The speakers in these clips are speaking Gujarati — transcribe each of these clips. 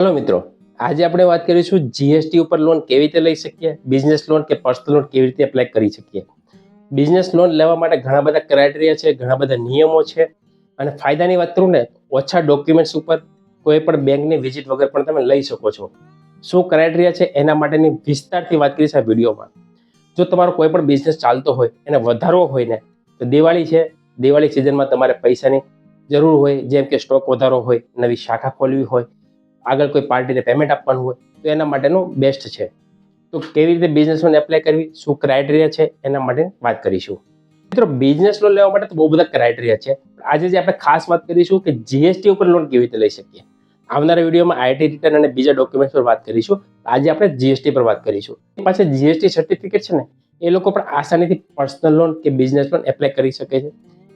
હેલો મિત્રો, આજે આપણે વાત કરીશું જીએસટી ઉપર લોન કેવી રીતે લઈ શકીએ, બિઝનેસ લોન કે પર્સનલ લોન કેવી રીતે એપ્લાય કરી શકીએ. બિઝનેસ લોન લેવા માટે ઘણા બધા ક્રાઇટેરિયા છે, ઘણા બધા નિયમો છે અને ફાયદાની વાત કરું ને ઓછા ડોક્યુમેન્ટ્સ ઉપર કોઈ પણ બેંકની વિઝિટ વગર પણ તમે લઈ શકો છો. શું ક્રાઇટેરિયા છે એના માટેની વિસ્તારથી વાત કરીશ આ વિડીયોમાં. જો તમારો કોઈ પણ બિઝનેસ ચાલતો હોય એને વધારવો હોય ને તો દિવાળી છે, દિવાળી સિઝનમાં તમારે પૈસાની જરૂર હોય, જેમ કે સ્ટોક વધારવો હોય, નવી શાખા ખોલવી હોય, આગળ કોઈ પાર્ટીને પેમેન્ટ આપવાનું હોય તો એના માટેનું બેસ્ટ છે. તો કેવી રીતે બિઝનેસ લોન એપ્લાય કરવી, શું ક્રાઇટેરિયા છે એના માટે વાત કરીશું. મિત્રો, બિઝનેસ લોન લેવા માટે તો બહુ બધા ક્રાઇટેરિયા છે. આજે જે આપણે ખાસ વાત કરીશું કે જીએસટી ઉપર લોન કેવી રીતે લઈ શકીએ. આવનારા વિડીયોમાં આઈટી રિટર્ન અને બીજા ડોક્યુમેન્ટ્સ પર વાત કરીશું. આજે આપણે જીએસટી પર વાત કરીશું. પાછળ જીએસટી સર્ટિફિકેટ છે ને એ લોકો પણ આસાનીથી પર્સનલ લોન કે બિઝનેસ લોન એપ્લાય કરી શકે છે.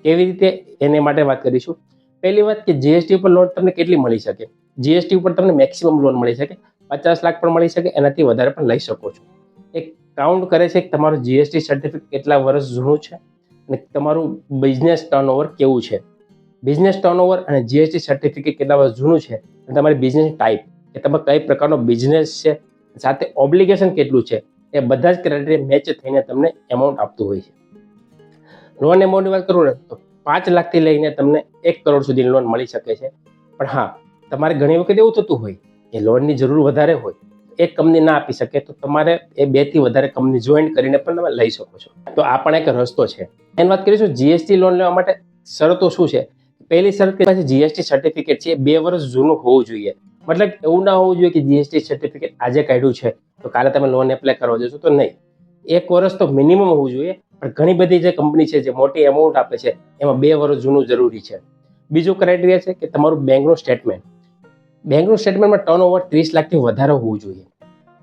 કેવી રીતે એને માટે વાત કરીશું. પહેલી વાત કે જીએસટી ઉપર લોન તમને કેટલી મળી શકે. જીએસટી ઉપર તમને મેક્સિમમ લોન મળી શકે, 50 લાખ પણ મળી શકે, એનાથી વધારે પણ લઈ શકો છો. એક કાઉન્ટ કરે છે કે તમારું જીએસટી સર્ટિફિકેટ કેટલા વર્ષ જૂનું છે અને તમારું બિઝનેસ ટર્નઓવર કેવું છે. બિઝનેસ ટર્નઓવર અને જીએસટી સર્ટિફિકેટ કેટલા વર્ષ જૂનું છે અને તમારી બિઝનેસ ટાઈપ કે તમે કઈ પ્રકારનો બિઝનેસ છે, સાથે ઓબ્લિગેશન કેટલું છે, એ બધા જ ક્રાઇટેરિયા મેચ થઈને તમને એમાઉન્ટ આપતું હોય છે. લોન એમાઉન્ટની વાત કરું ને તો 5 લાખથી લઈને તમને 1 કરોડ સુધીની લોન મળી શકે છે. પણ હા, તમારે ઘણી વખત એવું થતું હોય કે લોનની જરૂર વધારે હોય, એક કંપની ના આપી શકે તો તમારે એ 2 થી વધારે કંપની જોઈન કરીને પણ તમે લઈ શકો છો. તો આ પણ એક રસ્તો છે. એની વાત કરીશું જીએસટી લોન લેવા માટે શરતો શું છે. પહેલી શરત કે પછી જીએસટી સર્ટિફિકેટ છે 2 વર્ષ જૂનું હોવું જોઈએ. મતલબ એવું ના હોવું જોઈએ કે જીએસટી સર્ટિફિકેટ આજે કાઢ્યું છે તો કાલે તમે લોન એપ્લાય કરવા જશો તો નહીં. 1 વર્ષ તો મિનિમમ હોવું જોઈએ. પણ ઘણી બધી જે કંપની છે જે મોટી એમાઉન્ટ આપે છે એમાં 2 વર્ષ જૂનું જરૂરી છે. બીજું ક્રાઇટેરિયા છે કે તમારું બેંકનું સ્ટેટમેન્ટ. બેંકનું સ્ટેટમેન્ટમાં ટર્નઓવર 30 લાખથી વધારે હોવું જોઈએ.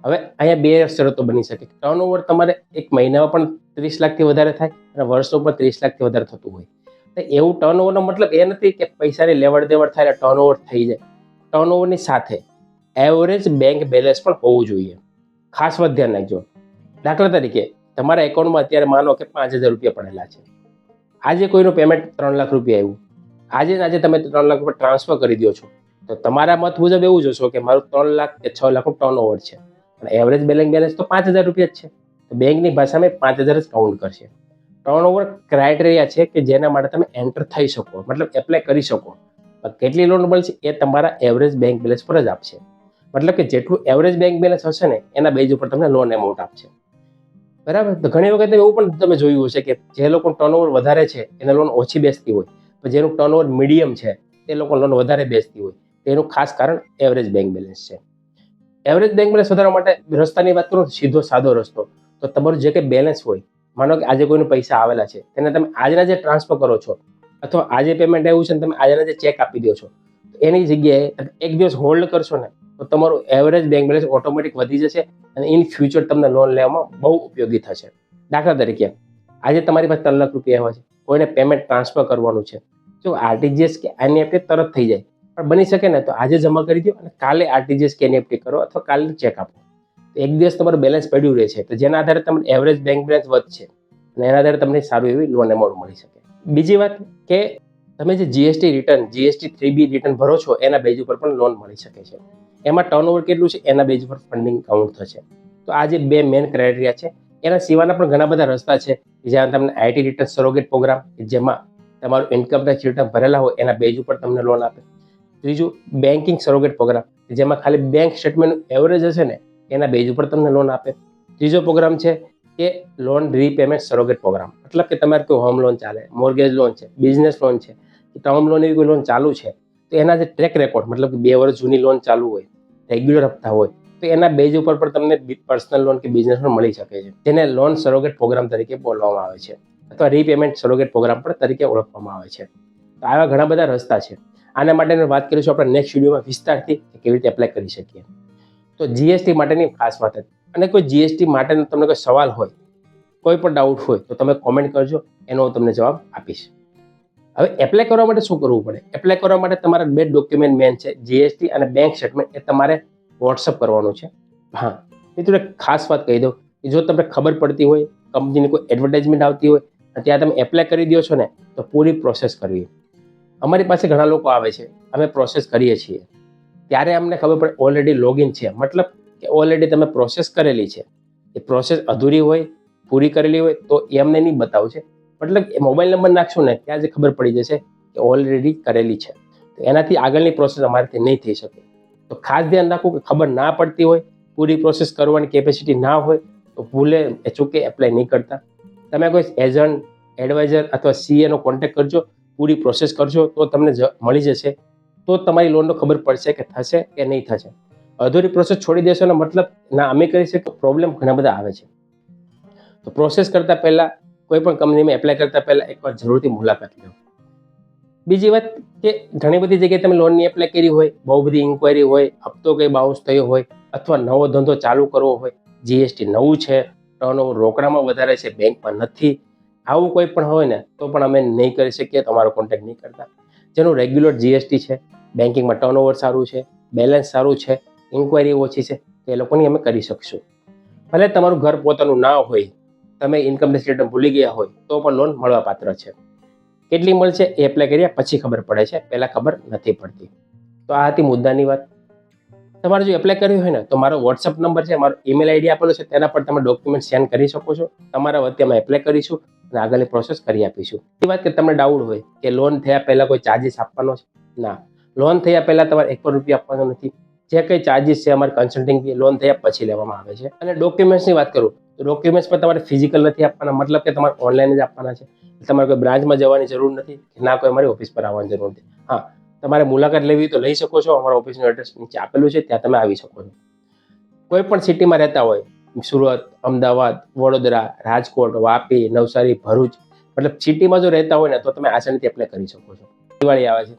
હવે અહીંયા 2 શરતો બની શકે. ટર્નઓવર તમારે એક મહિનામાં પણ 30 લાખથી વધારે થાય અને વર્ષો પર 30 લાખથી વધારે થતું હોય. તો એવું ટર્નઓવરનો મતલબ એ નથી કે પૈસાની લેવડ દેવડ થાય એટલે ટર્નઓવર થઈ જાય. ટર્નઓવરની સાથે એવરેજ બેંક બેલેન્સ પણ હોવું જોઈએ. ખાસ વાત ધ્યાન રાખજો. દાખલા તરીકે તમારા એકાઉન્ટમાં અત્યારે માનો કે 5,000 રૂપિયા પડેલા છે. આજે કોઈનું પેમેન્ટ 3 લાખ રૂપિયા આવ્યું. આજે તમે 3 લાખ રૂપિયા ટ્રાન્સફર કરી દો છો તો તમારા મત મુજબ એવું જોશો કે મારું 3 લાખ કે 6 લાખનું ટર્નઓવર છે અને એવરેજ બેલેન્સ તો 5,000 રૂપિયા જ છે. તો બેંકની ભાષામાં 5,000 જ કાઉન્ટ કરશે. ટર્નઓવર ક્રાઇટેરિયા છે કે જેના માટે તમે એન્ટર થઈ શકો, મતલબ એપ્લાય કરી શકો. પણ કેટલી લોન મળશે એ તમારા એવરેજ બેંક બેલેન્સ પર જ આપશે. મતલબ કે જેટલું એવરેજ બેંક બેલેન્સ હશે ને એના બેઝ ઉપર તમને લોન એમાઉન્ટ આપશે. બરાબર. તો ઘણી વખત એવું પણ તમે જોયું હશે કે જે લોકો ટર્નઓવર વધારે છે એને લોન ઓછી બેસતી હોય, પણ જેનું ટર્નઓવર મીડિયમ છે તે લોકો લોન વધારે બેસતી હોય. તેનું ખાસ કારણ એવરેજ બેંક બેલેન્સ છે. એવરેજ બેંક બેલેન્સ વધારવા માટે રસ્તાની વાત કરું સીધો સાદો રસ્તો. તો તમારું જે કંઈ બેલેન્સ હોય, માનો કે આજે કોઈને પૈસા આવેલા છે તેને તમે આજના જે ટ્રાન્સફર કરો છો અથવા આજે પેમેન્ટ આવ્યું છે ને તમે આજના જે ચેક આપી દો છો, એની જગ્યાએ એક દિવસ હોલ્ડ કરશો ને તો તમારું એવરેજ બેંક બેલેન્સ ઓટોમેટિક વધી જશે અને ઇન ફ્યુચર તમને લોન લેવામાં બહુ ઉપયોગી થશે. દાખલા તરીકે આજે તમારી પાસે 3 લાખ રૂપિયા આવ્યા છે, કોઈને પેમેન્ટ ટ્રાન્સફર કરવાનું છે, જો આરટીજીએસ કે એનઈએફટી તરત થઈ જાય. પણ બની શકે ને તો આજે જમા કરી દો અને કાલે આરટીજીએસ કે એનઈએફટી કરો અથવા કાલે ચેક આપો. એક દિવસ તમારું બેલેન્સ પડ્યું રહે છે તો જેના આધારે તમને એવરેજ બેંક બેલેન્સ વધશે અને એના આધારે તમને સારું એવી લોન એમાઉન્ટ મળી શકે. બીજી વાત કે તમે જે GST return, GST 3B return ભરો છો એના બેઝ ઉપર પણ લોન મળી શકે છે. એમાં ટર્નઓવર કેટલું છે એના બેઝ ઉપર ફંડિંગ કાઉન્ટ થશે. તો આ જે 2 મેઇન ક્રાઇટેરિયા છે. એના સિવાયના પણ ઘણા બધા રસ્તા છે જ્યાં તમને આઈટી રિટર્ન સરોગેટ પ્રોગ્રામ જેમાં તમારું ઇન્કમ ટેક્સ રિટર્ન ભરેલા હોય એના બેઝ ઉપર તમને લોન આપે. ત્રીજું બેન્કિંગ સરોગેટ પ્રોગ્રામ જેમાં ખાલી બેંક સ્ટેટમેન્ટ એવરેજ હશે ને એના બેઝ ઉપર તમને લોન આપે. ત્રીજો પ્રોગ્રામ છે કે લોન રીપેમેન્ટ સરોગેટ પ્રોગ્રામ. મતલબ કે તમારે કોઈ હોમ લોન ચાલે, મોર્ગેજ લોન છે, બિઝનેસ લોન છે, ટર્મ લોન એવી કોઈ લોન ચાલુ છે તો એના જે ટ્રેક રેકોર્ડ, મતલબ કે 2 વર્ષ જૂની લોન ચાલુ હોય, રેગ્યુલર હપ્તા હોય તો એના બેઝ ઉપર પણ તમને પર્સનલ લોન કે બિઝનેસ લોન મળી શકે છે, જેને લોન સરોગેટ પ્રોગ્રામ તરીકે બોલવામાં આવે છે અથવા રીપેમેન્ટ સરોગેટ પ્રોગ્રામ પણ તરીકે ઓળખવામાં આવે છે. તો આવા ઘણા બધા રસ્તા છે. આના માટેની વાત કરીશું આપણે નેક્સ્ટ વિડીયોમાં વિસ્તારથી કેવી રીતે એપ્લાય કરી શકીએ. તો જીએસટી માટેની ખાસ વાત હતી. અને કોઈ જીએસટી માટેનો તમને કોઈ સવાલ હોય, કોઈ પણ ડાઉટ હોય તો તમે કોમેન્ટ કરજો, એનો હું તમને જવાબ આપીશ. હવે એપ્લાય કરવા માટે શું કરવું પડે. એપ્લાય કરવા માટે તમારા 2 ડોક્યુમેન્ટ મેન છે, જીએસટી અને બેંક સ્ટેટમેન્ટ. એ તમારે વોટ્સઅપ કરવાનું છે. હા મિત્રો, એક ખાસ વાત કહી દઉં કે જો તમને ખબર પડતી હોય, કંપનીની કોઈ એડવર્ટાઇઝમેન્ટ આવતી હોય અને ત્યાં તમે એપ્લાય કરી દો છો ને તો પૂરી પ્રોસેસ કરવી. અમારી પાસે ઘણા લોકો આવે છે, અમે પ્રોસેસ કરીએ છીએ. ત્યારે અમને ખબર પડે ઓલરેડી લોગિન છે, મતલબ કે ઓલરેડી તમે પ્રોસેસ કરેલી છે. એ પ્રોસેસ અધૂરી હોય, પૂરી કરેલી હોય તો એ અમને નહીં બતાવશે. મતલબ એ મોબાઈલ નંબર નાખશું ને ત્યાં જ ખબર પડી જશે કે ઓલરેડી કરેલી છે. તો એનાથી આગળની પ્રોસેસ અમારાથી નહીં થઈ શકે. તો ખાસ ધ્યાન રાખવું કે ખબર ના પડતી હોય, પૂરી પ્રોસેસ કરવાની કેપેસિટી ના હોય તો ભૂલે ચૂકે એપ્લાય નહીં કરતા. તમે કોઈ એજન્ટ, એડવાઇઝર અથવા સીએનો કોન્ટેક્ટ કરજો, પૂરી પ્રોસેસ કરજો તો તમને મળી જશે. તો તમારી લોનનો ખબર પડશે કે થશે કે નહીં થશે. અધૂરી પ્રોસેસ છોડી દેશો ને મતલબ ના અમે કરી શકીએ, પ્રોબ્લેમ ઘણા બધા આવે છે. તો પ્રોસેસ કરતા પહેલા, કોઈ પણ કંપનીમાં એપ્લાય કરતા પહેલા એકવાર જરૂરથી મુલાકાત લો. બીજી વાત કે ઘણી બધી જગ્યાએ તમે લોનની એપ્લાય કરી હોય, બહુ બધી ઇન્ક્વાયરી હોય, હપ્તો કંઈ બાઉન્સ થયો હોય અથવા નવો ધંધો ચાલુ કરવો હોય, જીએસટી નવું છે, ટર્નઓવર રોકડામાં વધારે છે, બેંકમાં નથી, આવું કોઈ પણ હોય ને તો પણ અમે નહીં કરી શકીએ, તમારો કોન્ટેક્ટ નહીં કરતા. જેનું રેગ્યુલર જીએસટી છે, બેન્કિંગમાં ટર્નઓવર સારું છે, બેલેન્સ સારું છે, ઇન્ક્વાયરી ઓછી છે, તો એ લોકોની અમે કરી શકશું. ભલે તમારું ઘર પોતાનું ના હોય, તમે ઇન્કમ ટેક્સ રિટર્ન ભૂલી ગયા હોય તો પણ લોન મળવા પાત્ર છે. કેટલી મળશે એ એપ્લાય કર્યા પછી ખબર પડે છે, પહેલાં ખબર નથી પડતી. તો આ હતી મુદ્દાની વાત. તમારે જો એપ્લાય કર્યું હોય ને તો મારો વોટ્સઅપ નંબર છે, મારો ઈમેલ આઈડી આપેલો છે, તેના પર તમે ડોક્યુમેન્ટ સેન્ડ કરી શકો છો. તમારા વતી અમે એપ્લાય કરીશું અને આગળની પ્રોસેસ કરી આપીશું. એ વાત કે તમને ડાઉટ હોય કે લોન થયા પહેલાં કોઈ ચાર્જિસ આપવાનો છે, ના, લોન થયા પહેલાં તમારે ₹1 પણ આપવાનો નથી. જે કંઈ ચાર્જિસ છે અમારે કન્સલ્ટિંગ ફી લોન થયા પછી લેવામાં આવે છે. અને ડોક્યુમેન્ટ્સની વાત કરું તો ડોક્યુમેન્ટ્સ પર તમારે ફિઝિકલ નથી આપવાના, મતલબ કે તમારે ઓનલાઈન જ આપવાના છે. તમારે કોઈ બ્રાન્ચમાં જવાની જરૂર નથી, ના કોઈ અમારી ઓફિસ પર આવવાની જરૂર નથી. હા, તમારે મુલાકાત લેવી તો લઈ શકો છો. અમારા ઓફિસનું એડ્રેસ નીચે આપેલું છે, ત્યાં તમે આવી શકો છો. કોઈ પણ સિટીમાં રહેતા હોય, સુરત, અમદાવાદ, વડોદરા, રાજકોટ, વાપી, નવસારી, ભરૂચ, મતલબ સિટીમાં જો રહેતા હોય ને તો તમે આસાનીથી એપ્લાય કરી શકો છો. દિવાળી આવે છે,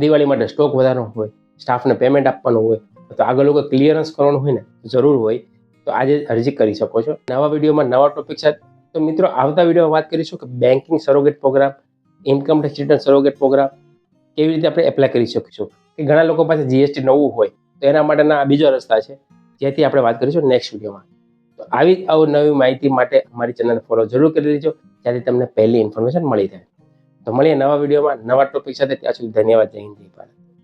દિવાળી માટે સ્ટોક વધારવાનો હોય, સ્ટાફને પેમેન્ટ આપવાનું હોય, તો આગળ લોકો ક્લિયરન્સ કરવાનું હોય ને જરૂર હોય તો આજે અરજી કરી શકો છો. નવા વિડીયોમાં નવા ટોપિક સાથે. તો મિત્રો, આવતા વિડીયોમાં વાત કરીશું કે banking surrogate program, income tax return surrogate program કેવી રીતે આપણે એપ્લાય કરી શકીશું. કે ઘણા લોકો પાસે જીએસટી નવું હોય તો એના માટેના બીજો રસ્તા છે, જેથી આપણે વાત કરીશું નેક્સ્ટ વિડીયોમાં. તો આવી નવી માહિતી માટે અમારી ચેનલને ફોલો જરૂર કરી દેજો, જેથી તમને પહેલી ઇન્ફોર્મેશન મળી જાય. તો મળીએ નવા વિડીયોમાં નવા ટોપિક સાથે. ત્યાં સુધી ધન્યવાદ. જય હિન્દ, જય ભારત.